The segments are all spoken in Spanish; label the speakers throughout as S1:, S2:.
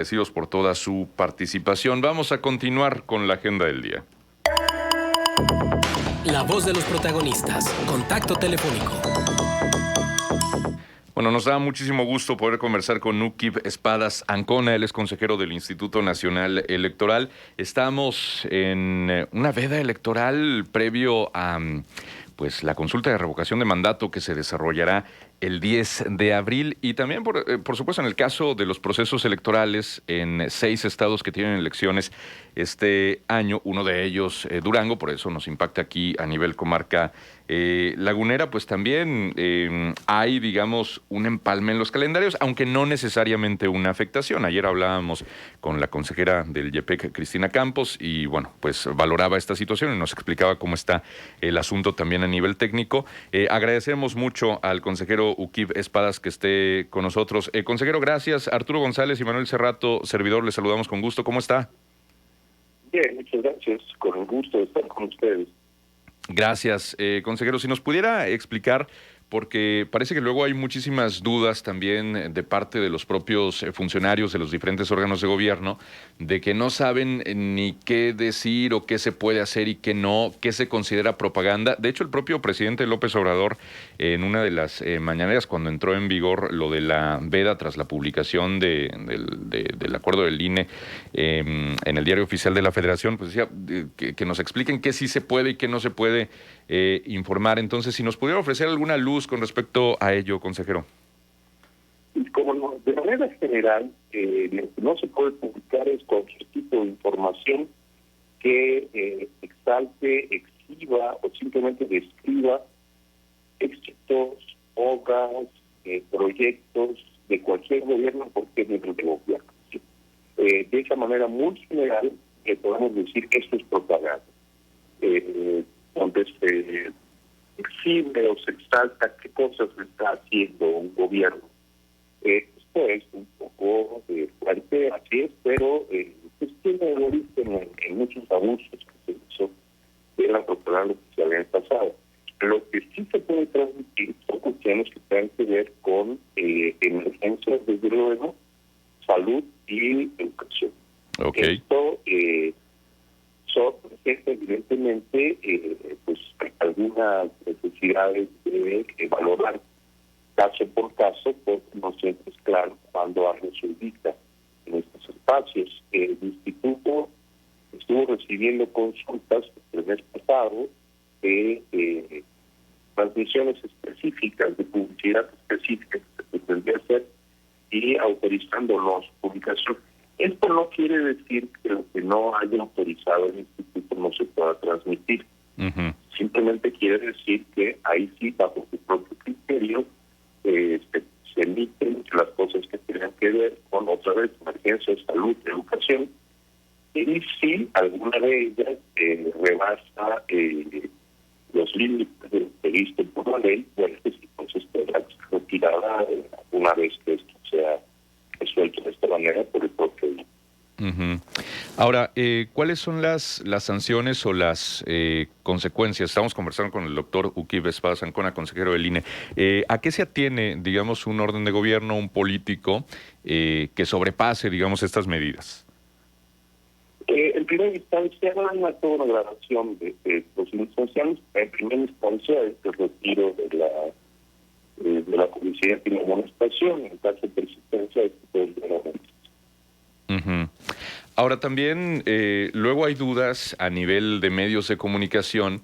S1: Agradecidos por toda su participación. Vamos a continuar con la agenda del día.
S2: La voz de los protagonistas. Contacto telefónico.
S1: Bueno, nos da muchísimo gusto poder conversar con Uquib Espadas Ancona. Él es consejero del Instituto Nacional Electoral. Estamos en una veda electoral previo a pues la consulta de revocación de mandato que se desarrollará el 10 de abril y también, por supuesto, en el caso de los procesos electorales en 6 estados que tienen elecciones este año, uno de ellos Durango, por eso nos impacta aquí a nivel comarca lagunera, pues también hay, digamos, un empalme en los calendarios, aunque no necesariamente una afectación. Ayer hablábamos con la consejera del YEPEC, Cristina Campos, y bueno, pues valoraba esta situación y nos explicaba cómo está el asunto también a nivel técnico. Agradecemos mucho al consejero Uquib Espadas que esté con nosotros. Consejero, gracias. Arturo González y Manuel Cerrato, servidor, les saludamos con gusto. ¿Cómo está?
S3: Bien, muchas gracias. Con el gusto de estar con ustedes.
S1: Gracias, consejero. Si nos pudiera explicar, porque parece que luego hay muchísimas dudas también de parte de los propios funcionarios de los diferentes órganos de gobierno, de que no saben ni qué decir o qué se puede hacer y qué no, qué se considera propaganda. De hecho, el propio presidente López Obrador, en una de las mañaneras, cuando entró en vigor lo de la veda tras la publicación del acuerdo del INE en el Diario Oficial de la Federación, pues decía que nos expliquen qué sí se puede y qué no se puede informar. Entonces, si nos pudiera ofrecer alguna luz con respecto a ello, consejero.
S3: Como no, de manera general, lo que no se puede publicar es cualquier tipo de información que exalte, exhiba o simplemente describa éxitos, obras, proyectos de cualquier gobierno, porque nivel de gobierno. De esa manera muy general, podemos decir que esto es propaganda. Donde se exhibe o se exalta qué cosas está haciendo un gobierno. Esto es un poco fuerte, así es, pero pues tiene origen en muchos abusos que se hizo de la propaganda oficial en el pasado. Lo que sí se puede transmitir son cuestiones que tengan que ver con emergencias, desde luego, salud y educación.
S1: Okay.
S3: Esto son, evidentemente, pues algunas necesidades de valorar caso por caso, porque no siempre es claro cuando algo se ubica en estos espacios. El instituto estuvo recibiendo consultas el mes pasado de transmisiones específicas, de publicidad específica que se pretendía hacer y autorizándonos publicación. Esto no quiere decir que lo que no haya autorizado el instituto no se pueda transmitir.
S1: Uh-huh.
S3: Simplemente quiere decir que ahí sí, bajo su propio criterio, se emiten las cosas que tengan que ver con, otra vez, emergencias, salud, educación, y si alguna de ellas rebasa los límites de lo previsto por la ley, bueno, pues entonces tendrá que ser retirada una vez que esto sea resuelto de esta manera por el propio ley.
S1: Uh-huh. Ahora, ¿cuáles son las sanciones o las consecuencias? Estamos conversando con el doctor Uquib Espadas Ancona, consejero del INE. ¿A qué se atiene, digamos, un orden de gobierno, un político que sobrepase, digamos, estas medidas?
S3: En primera instancia, no hay una toda una gradación de procedimientos sanciones. En primera instancia, es el retiro de la publicidad y la amonestación. En caso de persistencia, es el de la amonestación.
S1: Uh-huh. Ahora también luego hay dudas a nivel de medios de comunicación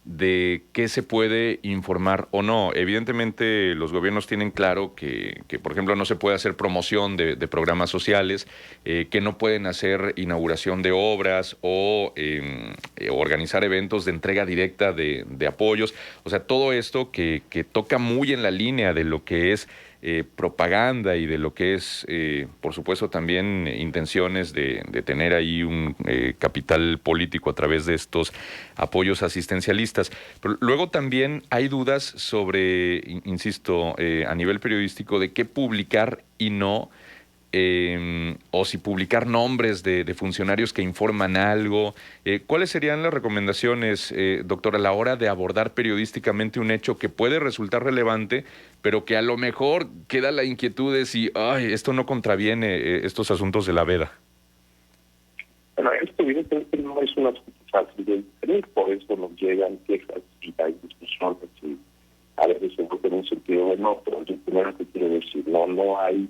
S1: de qué se puede informar o no. Evidentemente los gobiernos tienen claro que por ejemplo, no se puede hacer promoción de programas sociales, que no pueden hacer inauguración de obras o organizar eventos de entrega directa de apoyos. O sea, todo esto que toca muy en la línea de lo que es propaganda y de lo que es, por supuesto, también intenciones de tener ahí un capital político a través de estos apoyos asistencialistas. Pero luego también hay dudas sobre, insisto, a nivel periodístico, de qué publicar y no, o si publicar nombres de funcionarios que informan algo. ¿Cuáles serían las recomendaciones, doctor, a la hora de abordar periodísticamente un hecho que puede resultar relevante, pero que a lo mejor queda la inquietud de si esto no contraviene estos asuntos de la veda?
S3: Bueno, esto evidentemente no es una fácil de entender, por eso nos llegan quejas y hay discusiones y a veces se enfoca en un sentido o en otro. Yo primero que quiero decir, no hay,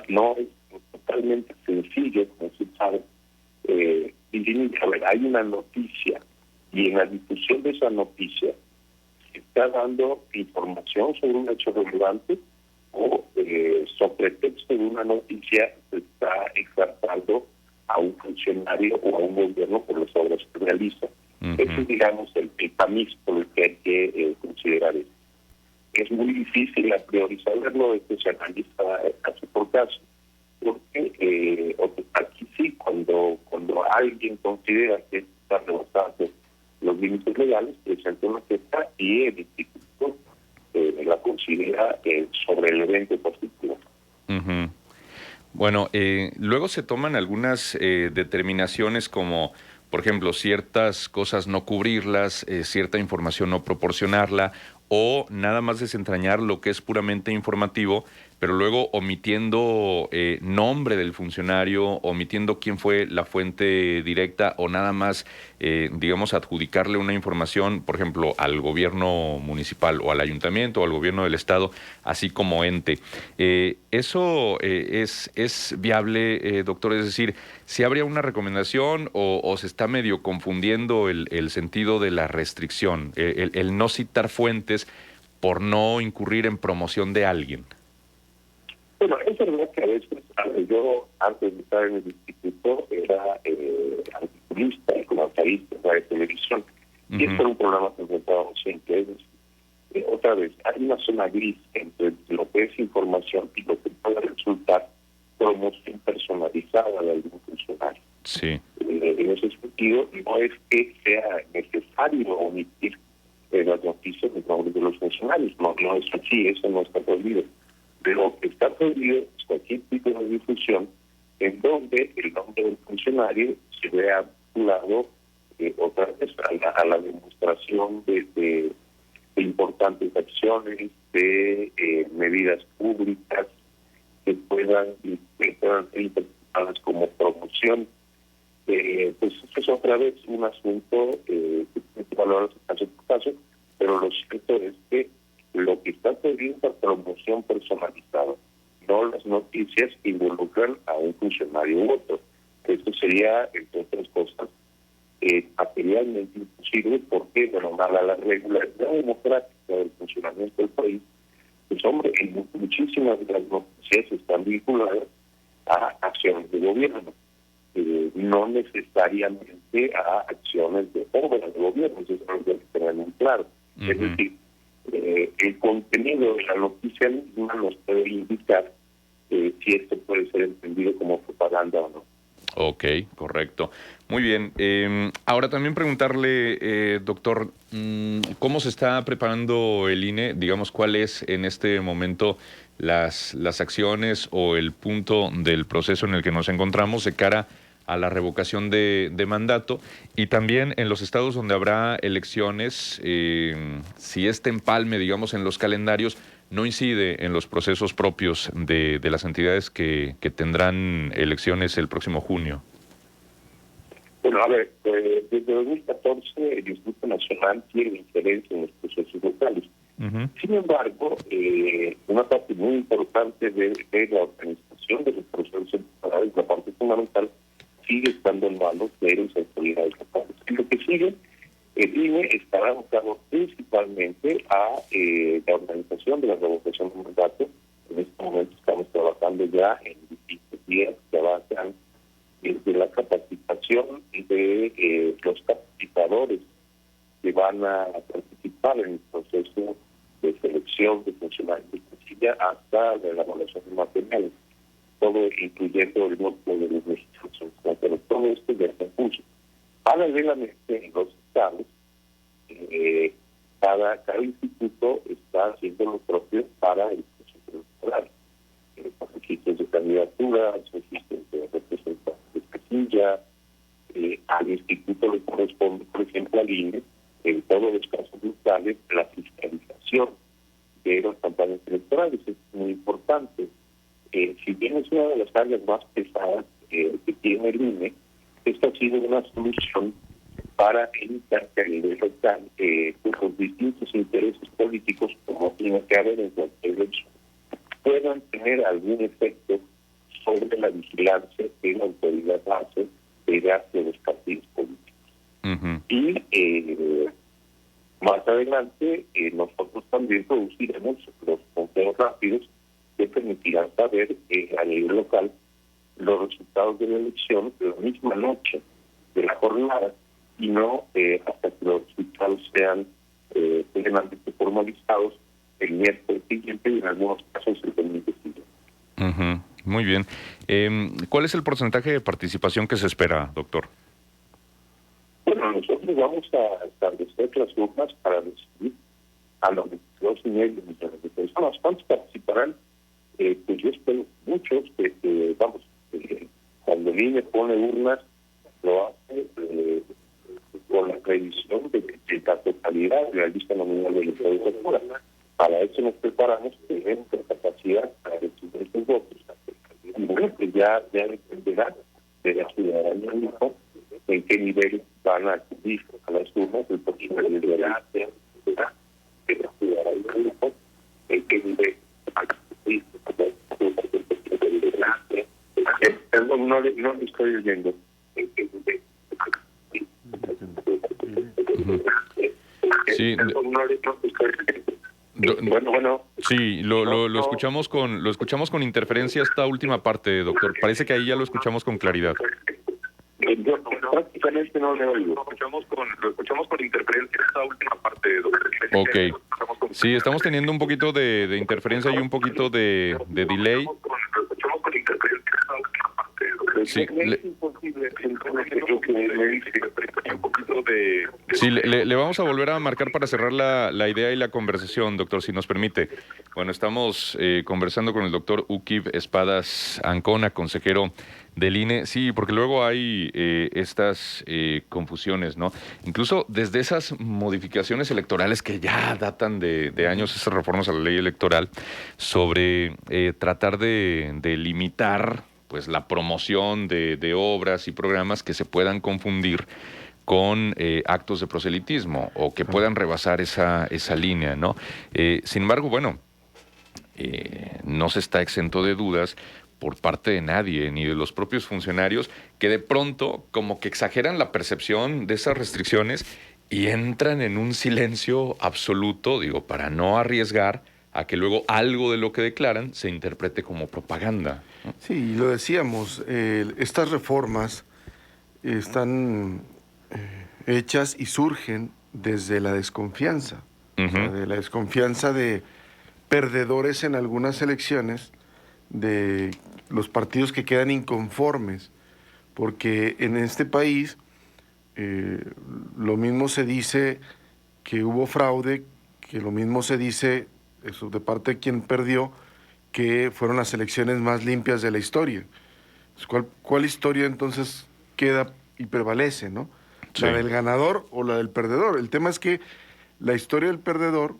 S3: no es totalmente sencillo, como se sabe, a ver, hay una noticia y en la difusión de esa noticia se está dando información sobre un hecho relevante o sobre texto de una noticia se está exaltando a un funcionario o a un gobierno por las obras que realiza. Ese es, digamos, el tamiz por el que hay que considerar esto. Es muy difícil a priori saberlo, esto se analiza caso por caso, porque aquí sí, cuando alguien considera que está rebasando los límites legales, presenta una queja y el instituto la considera sobre el evento particular.
S1: Bueno, luego se toman algunas determinaciones como, por ejemplo, ciertas cosas no cubrirlas, cierta información no proporcionarla, o nada más desentrañar lo que es puramente informativo, pero luego omitiendo nombre del funcionario, omitiendo quién fue la fuente directa, o nada más, digamos, adjudicarle una información, por ejemplo, al gobierno municipal o al ayuntamiento o al gobierno del estado, así como ente. ¿Eso es viable, doctor? Es decir, ¿si habría una recomendación o se está medio confundiendo el sentido de la restricción, el no citar fuentes por no incurrir en promoción de alguien?
S3: Bueno, es verdad que a veces, yo antes de estar en el instituto era articulista y comentarista de televisión, y este era un programa que enfrentábamos siempre. Es decir, otra vez, hay una zona gris entre lo que es información y lo que puede resultar promoción personalizada de algún funcionario.
S1: Sí.
S3: En ese sentido, no es que sea necesario omitir las noticias de nombres de los funcionarios, no es así, eso no está prohibido. Pero está prohibido cualquier tipo de difusión en donde el nombre del funcionario se vea vinculado otra vez a la demostración de importantes acciones, de medidas públicas que puedan ser interpretadas como promoción. Pues esto es otra vez un asunto que tiene que valorarse caso por caso, pero lo cierto es que lo que está pidiendo es promoción personalizada, no las noticias que involucran a un funcionario u otro. Esto sería, entre otras cosas, materialmente imposible porque, bueno, mala la regularidad democrática del funcionamiento del país, pues hombre, muchísimas de las noticias están vinculadas a acciones de gobierno, no necesariamente a acciones de obras de gobierno, eso es algo que tener muy claro. Es decir, el contenido de la noticia misma nos puede indicar si esto puede ser entendido como propaganda o no.
S1: Ok, correcto. Muy bien. Ahora también preguntarle, doctor, ¿cómo se está preparando el INE? Digamos, ¿cuál es en este momento las acciones o el punto del proceso en el que nos encontramos de cara a la revocación de mandato? Y también en los estados donde habrá elecciones, si este empalme, digamos, en los calendarios no incide en los procesos propios de las entidades que tendrán elecciones el próximo junio.
S3: Bueno, a ver, desde 2014 el Instituto Nacional tiene injerencia en los procesos locales. Sin embargo, una parte muy importante de la organización de los procesos electorales, la parte fundamental, sigue estando en manos de las autoridades locales. Y lo que sigue, el INE estará enfocado principalmente a la organización de la revocación de mandato. En este momento estamos trabajando ya en distintos días que avanzan desde la capacitación de los capacitadores que van a participar en el proceso de selección de funcionarios de Castilla hasta la elaboración de materiales, todo incluyendo el voto de los mexicanos, pero todo esto ya está en curso. Paralelamente, en los estados, cada instituto está haciendo lo propio para el proceso electoral. los registros de candidaturas, registros de representantes de casilla. Al instituto le corresponde, por ejemplo, al INE, en todos los casos locales, la fiscalización de las campañas electorales. Es muy importante. Si bien es una de las áreas más pesadas que tiene el INE, esta ha sido una solución para evitar que a nivel local los distintos intereses políticos, como tiene que haber en cualquier elección, puedan tener algún efecto sobre la vigilancia que la autoridad hace de los partidos políticos.
S1: Uh-huh.
S3: Y más adelante nosotros también produciremos los conteos rápidos que permitirán saber a nivel local los resultados de la elección la misma noche de la jornada y no hasta que los resultados sean plenamente formalizados el miércoles siguiente y en algunos casos el domingo siguiente.
S1: Uh-huh. Muy bien. ¿Cuál es el porcentaje de participación que se espera, doctor?
S3: Bueno, nosotros vamos a establecer las urnas para decidir a los 22.5 millones de personas. ¿Cuántos participarán? Pues yo espero muchos cuando el INE pone urnas, lo hace con la previsión de la totalidad de la lista nominal de legislatura. Para eso nos preparamos, tenemos la capacidad para recibir estos votos. Y bueno, pues ya dependerá de la ciudadanía misma en qué nivel van a acudir a las urnas el próximo día de la ciudadanía misma en qué nivel van a acudir a las urnas. Perdón, no le estoy oyendo. En qué nivel van a acudir
S1: Sí.
S3: Perdón, no le estoy oyendo. Bueno.
S1: Sí, lo escuchamos con interferencia esta última parte, doctor. Parece que ahí ya lo escuchamos con claridad.
S3: Yo prácticamente no le oigo.
S4: Lo escuchamos con interferencia esta última parte, doctor.
S1: Ok. Sí, estamos teniendo un poquito de interferencia y un poquito de delay.
S4: Lo escuchamos con interferencia esta última parte, doctor.
S1: Sí,
S3: Es imposible lo que me dice.
S4: Un poquito de...
S1: Sí, le vamos a volver a marcar para cerrar la idea y la conversación, doctor, si nos permite. Bueno, estamos conversando con el doctor Uquib Espadas Ancona, consejero del INE. Sí, porque luego hay estas confusiones, ¿no? Incluso desde esas modificaciones electorales que ya datan de años, esas reformas a la ley electoral, sobre tratar de limitar pues la promoción de obras y programas que se puedan confundir con actos de proselitismo o que puedan rebasar esa línea, ¿no? Sin embargo, bueno, no se está exento de dudas por parte de nadie, ni de los propios funcionarios, que de pronto como que exageran la percepción de esas restricciones y entran en un silencio absoluto, digo, para no arriesgar a que luego algo de lo que declaran se interprete como propaganda, ¿no?
S5: Sí, lo decíamos, estas reformas están hechas y surgen desde la desconfianza,
S1: Uh-huh.
S5: o sea, de la desconfianza de perdedores en algunas elecciones, de los partidos que quedan inconformes, porque en este país lo mismo se dice que hubo fraude, que lo mismo se dice, eso de parte de quien perdió, que fueron las elecciones más limpias de la historia. ¿Cuál historia entonces queda y prevalece, no?
S1: Sí.
S5: ¿La del ganador o la del perdedor? El tema es que la historia del perdedor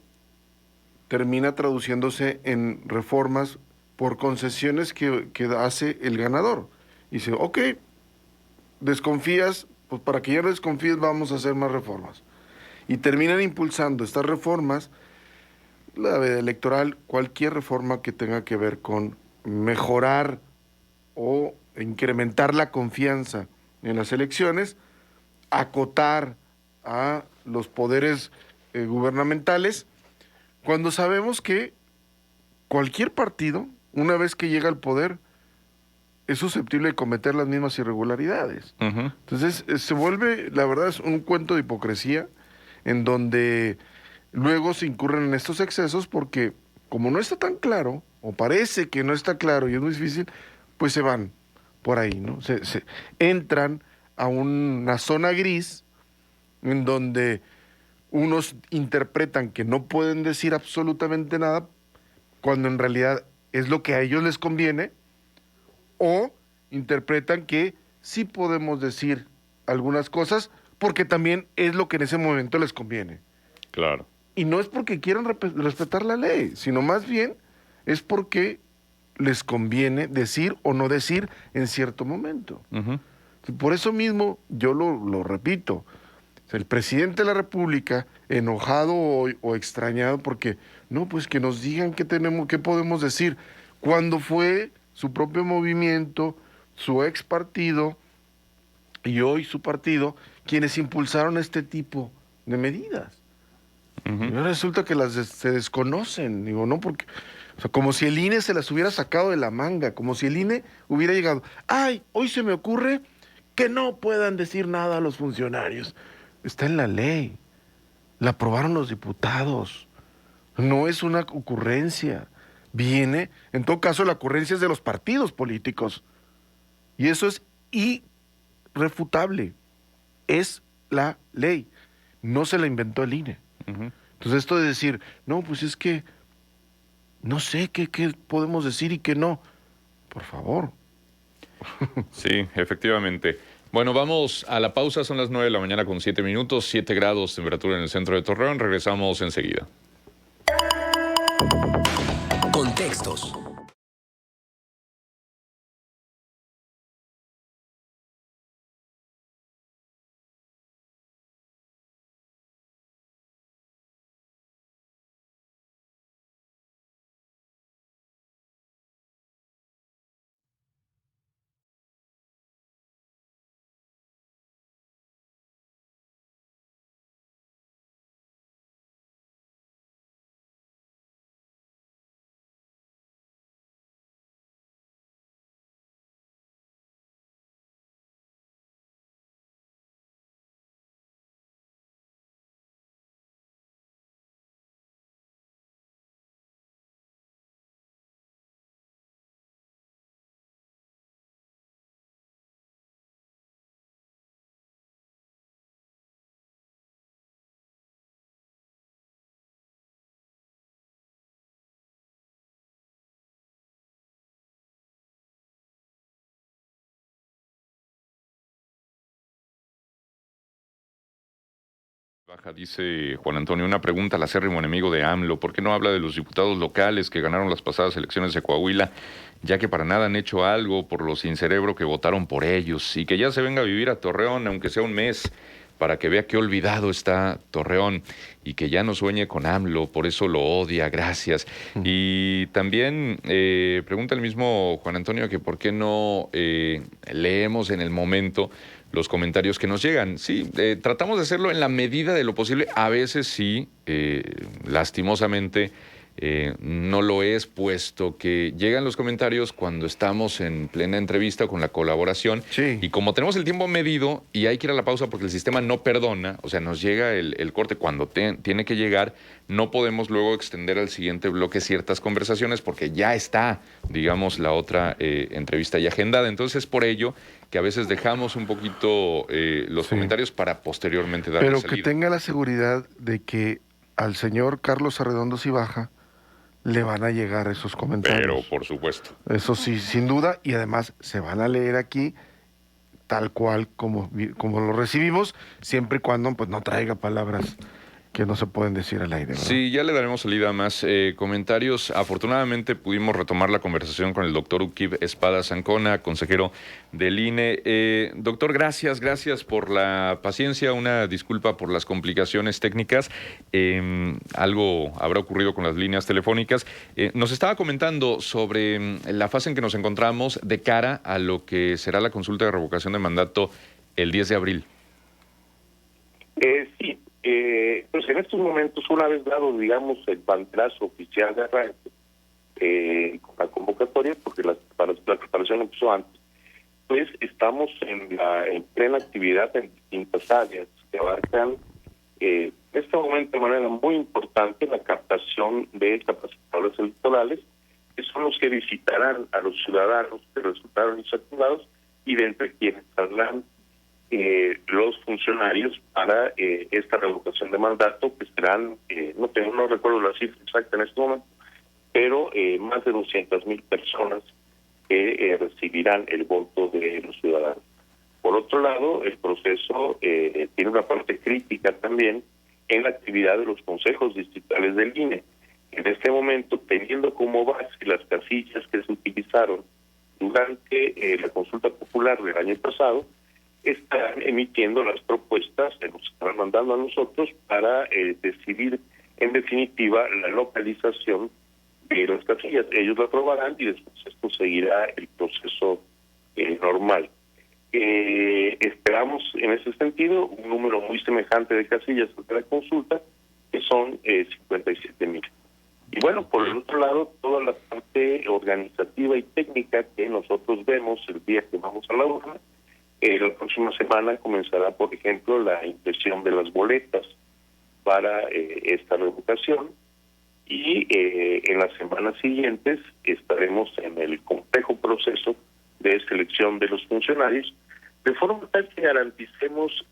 S5: termina traduciéndose en reformas por concesiones que hace el ganador. Y dice, ok, desconfías, pues para que ya no desconfíes vamos a hacer más reformas. Y terminan impulsando estas reformas, la veda electoral, cualquier reforma que tenga que ver con mejorar o incrementar la confianza en las elecciones, acotar a los poderes gubernamentales, cuando sabemos que cualquier partido, una vez que llega al poder, es susceptible de cometer las mismas irregularidades.
S1: Uh-huh.
S5: Entonces, se vuelve, la verdad, es un cuento de hipocresía en donde luego se incurren en estos excesos porque, como no está tan claro, o parece que no está claro y es muy difícil, pues se van por ahí, ¿no? Se entran a una zona gris en donde unos interpretan que no pueden decir absolutamente nada cuando en realidad es lo que a ellos les conviene, o interpretan que sí podemos decir algunas cosas porque también es lo que en ese momento les conviene.
S1: Claro.
S5: Y no es porque quieran respetar la ley, sino más bien es porque les conviene decir o no decir en cierto momento.
S1: Ujú.
S5: Por eso mismo, yo lo repito, el presidente de la República, enojado o extrañado, porque, no, pues que nos digan qué podemos decir, cuando fue su propio movimiento, su ex partido y hoy su partido, quienes impulsaron este tipo de medidas.
S1: Ujú.
S5: Y ahora resulta que se desconocen, digo, ¿no? Porque, o sea, como si el INE se las hubiera sacado de la manga, como si el INE hubiera llegado, ay, hoy se me ocurre que no puedan decir nada a los funcionarios. Está en la ley, la aprobaron los diputados, no es una ocurrencia, viene, en todo caso la ocurrencia es de los partidos políticos, y eso es irrefutable, es la ley, no se la inventó el INE.
S1: Ujú.
S5: Entonces esto de decir, no, pues es que no sé qué podemos decir y qué no, por favor.
S1: Sí, efectivamente. Bueno, vamos a la pausa, son las 9 de la mañana con 7 minutos, 7 grados temperatura en el centro de Torreón, regresamos enseguida.
S2: Contextos.
S1: Baja, dice Juan Antonio, una pregunta al acérrimo enemigo de AMLO. ¿Por qué no habla de los diputados locales que ganaron las pasadas elecciones de Coahuila, ya que para nada han hecho algo por los sin cerebro que votaron por ellos? Y que ya se venga a vivir a Torreón, aunque sea un mes, para que vea qué olvidado está Torreón y que ya no sueñe con AMLO, por eso lo odia, gracias. Y también pregunta el mismo Juan Antonio que por qué no leemos en el momento los comentarios que nos llegan. Sí, tratamos de hacerlo en la medida de lo posible. A veces sí, lastimosamente, no lo es, puesto que llegan los comentarios cuando estamos en plena entrevista con la colaboración.
S5: Sí.
S1: Y como tenemos el tiempo medido y hay que ir a la pausa porque el sistema no perdona, o sea, nos llega el corte cuando tiene que llegar, no podemos luego extender al siguiente bloque ciertas conversaciones porque ya está, digamos, la otra entrevista ya agendada. Entonces, es por ello que a veces dejamos un poquito los comentarios para posteriormente darle
S5: Pero
S1: salida.
S5: que tenga la seguridad de que al señor Carlos Arredondo Cibaja le van a llegar esos comentarios.
S1: Pero, por supuesto.
S5: Eso sí, sin duda, y además se van a leer aquí tal cual como lo recibimos, siempre y cuando pues no traiga palabras que no se pueden decir al aire, ¿verdad?
S1: Sí, ya le daremos salida a más comentarios. Afortunadamente pudimos retomar la conversación con el doctor Uquib Espadas Ancona, consejero del INE. Doctor, gracias por la paciencia, una disculpa por las complicaciones técnicas. Algo habrá ocurrido con las líneas telefónicas. Nos estaba comentando sobre la fase en que nos encontramos de cara a lo que será la consulta de revocación de mandato el 10 de abril.
S3: Sí. Pues en estos momentos, una vez dado, digamos, el banderazo oficial de arranque con la convocatoria, porque la preparación empezó antes, pues estamos en plena actividad en distintas áreas que abarcan en este momento de manera muy importante la captación de capacitadores electorales, que son los que visitarán a los ciudadanos que resultaron insaculados y de entre quienes saldrán los funcionarios para esta revocación de mandato, que serán, no recuerdo la cifra exacta en este momento, pero más de 200,000 personas que recibirán el voto de los ciudadanos. Por otro lado, el proceso tiene una parte crítica también en la actividad de los consejos distritales del INE. En este momento, teniendo como base las casillas que se utilizaron durante la consulta popular del año pasado, están emitiendo las propuestas que nos están mandando a nosotros para decidir en definitiva la localización de las casillas. Ellos lo aprobarán y después esto seguirá el proceso normal. Esperamos en ese sentido un número muy semejante de casillas ante la consulta, que son 57,000. Y bueno, por el otro lado, toda la parte organizativa y técnica que nosotros vemos el día que vamos a la urna. La próxima semana comenzará, por ejemplo, la impresión de las boletas para esta revocación, y en las semanas siguientes estaremos en el complejo proceso de selección de los funcionarios, de forma tal que garanticemos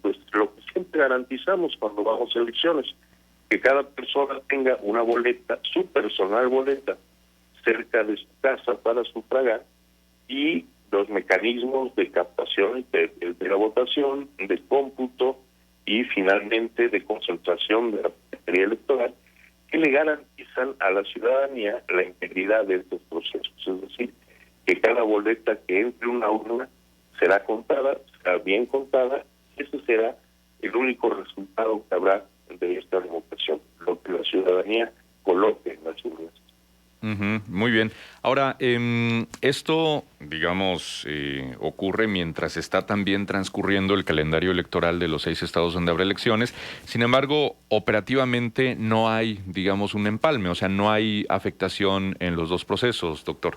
S3: pues lo que siempre garantizamos cuando vamos a elecciones, que cada persona tenga una boleta, su personal boleta, cerca de su casa para sufragar, y los mecanismos de captación de la votación, de cómputo y finalmente de concentración de la batería electoral, que le garantizan a la ciudadanía la integridad de estos procesos. Es decir, que cada boleta que entre una urna será contada, será bien contada, y ese será el único resultado que habrá de esta revocación, lo que la ciudadanía coloque en las urnas.
S1: Muy bien. Ahora, esto, digamos, ocurre mientras está también transcurriendo el calendario electoral de los 6 estados donde habrá elecciones. Sin embargo, operativamente no hay, digamos, un empalme, o sea, no hay afectación en los dos procesos, doctor.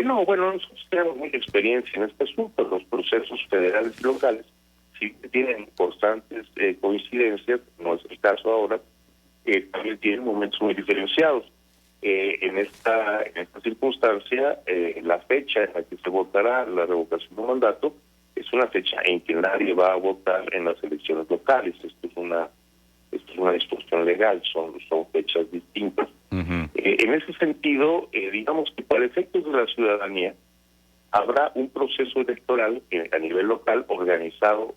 S3: No, bueno, nosotros tenemos mucha experiencia en este asunto. Los procesos federales y locales sí tienen constantes coincidencias, no es el caso ahora, también tienen momentos muy diferenciados. En esta circunstancia, la fecha en la que se votará la revocación de mandato es una fecha en que nadie va a votar en las elecciones locales. Esto es una disposición legal, son fechas distintas. En ese sentido, digamos que para efectos de la ciudadanía habrá un proceso electoral a nivel local organizado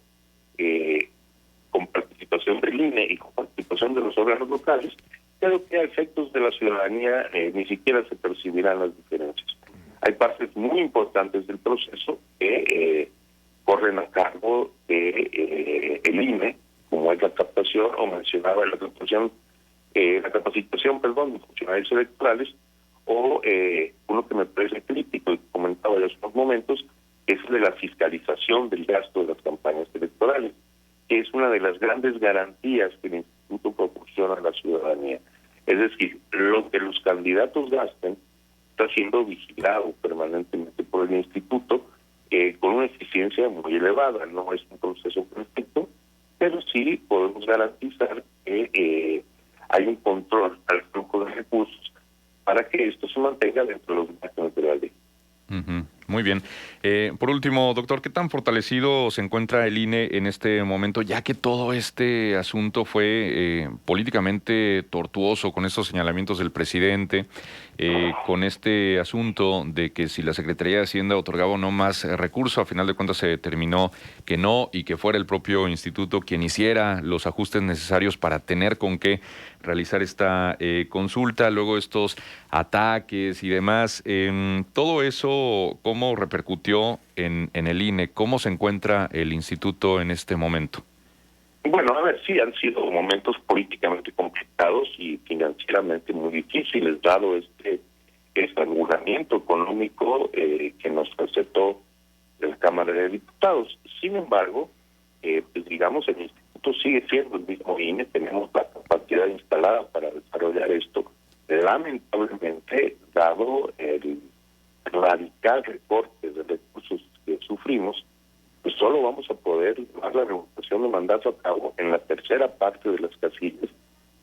S3: con participación del INE y con participación de los órganos locales, pero que a efectos de la ciudadanía ni siquiera se percibirán las diferencias. Hay partes muy importantes del proceso que corren a cargo de el INE, como es la captación, o mencionaba la capacitación de funcionarios electorales, o uno que me parece crítico y que comentaba ya hace unos momentos, es el de la fiscalización del gasto de las campañas electorales, que es una de las grandes garantías que el Instituto proporciona a la ciudadanía. Es decir, lo que los candidatos gasten está siendo vigilado permanentemente por el Instituto con una eficiencia muy elevada. No es un proceso perfecto, pero sí podemos garantizar que hay un control al flujo de recursos para que esto se mantenga dentro de los márgenes de la ley.
S1: Muy bien. Por último, doctor, ¿qué tan fortalecido se encuentra el INE en este momento, ya que todo este asunto fue políticamente tortuoso con estos señalamientos del presidente, con este asunto de que si la Secretaría de Hacienda otorgaba o no más recursos, a final de cuentas se determinó que no y que fuera el propio instituto quien hiciera los ajustes necesarios para tener con qué realizar esta consulta, luego estos ataques y demás? Todo eso, ¿cómo repercutió en el INE? ¿Cómo se encuentra el instituto en este momento?
S3: Bueno, a ver, sí, han sido momentos políticamente complicados y financieramente muy difíciles, dado este estrangulamiento económico que nos recetó la Cámara de Diputados. Sin embargo, pues digamos, el instituto sigue siendo el mismo INE, tenemos la capacidad instalada para desarrollar esto. Lamentablemente, dado el radical recorte de recursos que sufrimos, pues solo vamos a poder llevar la revocación de mandato a cabo en la tercera parte de las casillas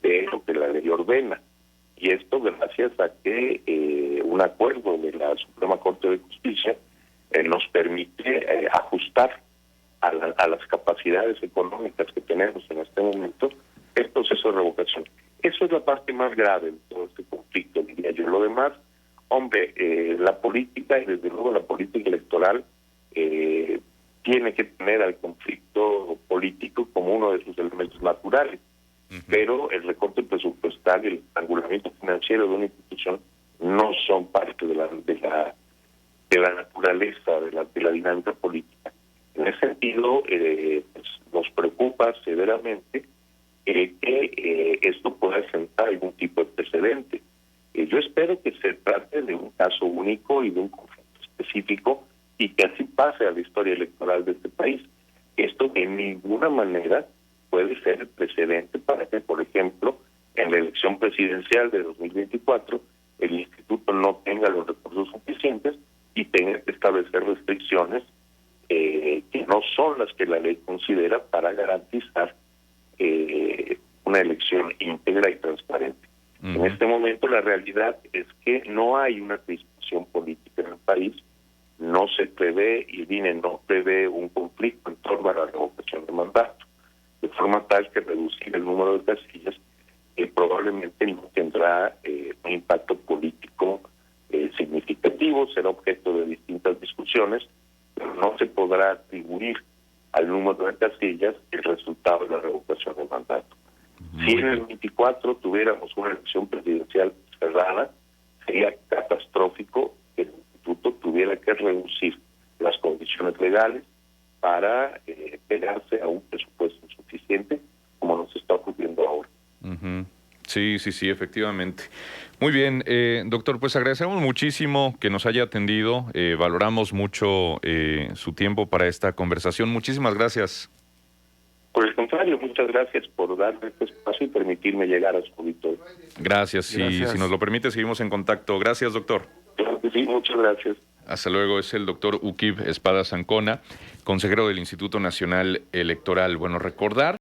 S3: de lo que la ley ordena. Y esto gracias a que un acuerdo de la Suprema Corte de Justicia nos permite ajustar a las capacidades económicas que tenemos en este momento el proceso de revocación. Eso es la parte más grave de todo este conflicto. y desde luego la política electoral tiene que tener al conflicto político como uno de sus elementos naturales. Pero el recorte presupuestal y el estrangulamiento financiero de una institución no son parte de la naturaleza de la dinámica política. En ese sentido, pues, nos preocupa severamente que esto pueda sentar algún tipo de precedente. Yo espero que se trate de un caso único y de un conflicto específico y que así pase a la historia electoral de este país. Esto de ninguna manera puede ser el precedente para que, por ejemplo, en la elección presidencial de 2024, el instituto no tenga los recursos suficientes y tenga que establecer restricciones que no son las que la ley considera para garantizar una elección íntegra y transparente. En este momento la realidad es que no hay una crispación política en el país, no se prevé, y el INE no prevé un conflicto en torno a la revocación de mandato, de forma tal que reducir el número de casillas probablemente no tendrá un impacto político significativo, será objeto de distintas discusiones, pero no se podrá atribuir al número de casillas el resultado de la revocación de mandato. Si en el 24 tuviéramos una elección presidencial cerrada, sería catastrófico que el instituto tuviera que reducir las condiciones legales para pegarse a un presupuesto insuficiente, como nos está ocurriendo ahora.
S1: Sí, efectivamente. Muy bien, doctor, pues agradecemos muchísimo que nos haya atendido, valoramos mucho su tiempo para esta conversación. Muchísimas gracias.
S3: Por el contrario, muchas gracias por darme este espacio y permitirme llegar a su auditorio.
S1: Gracias. Si nos lo permite, seguimos en contacto. Gracias, doctor.
S3: Claro que sí, muchas gracias.
S1: Hasta luego. Es el doctor Uquib Espadas Ancona, consejero del Instituto Nacional Electoral. Bueno, recordar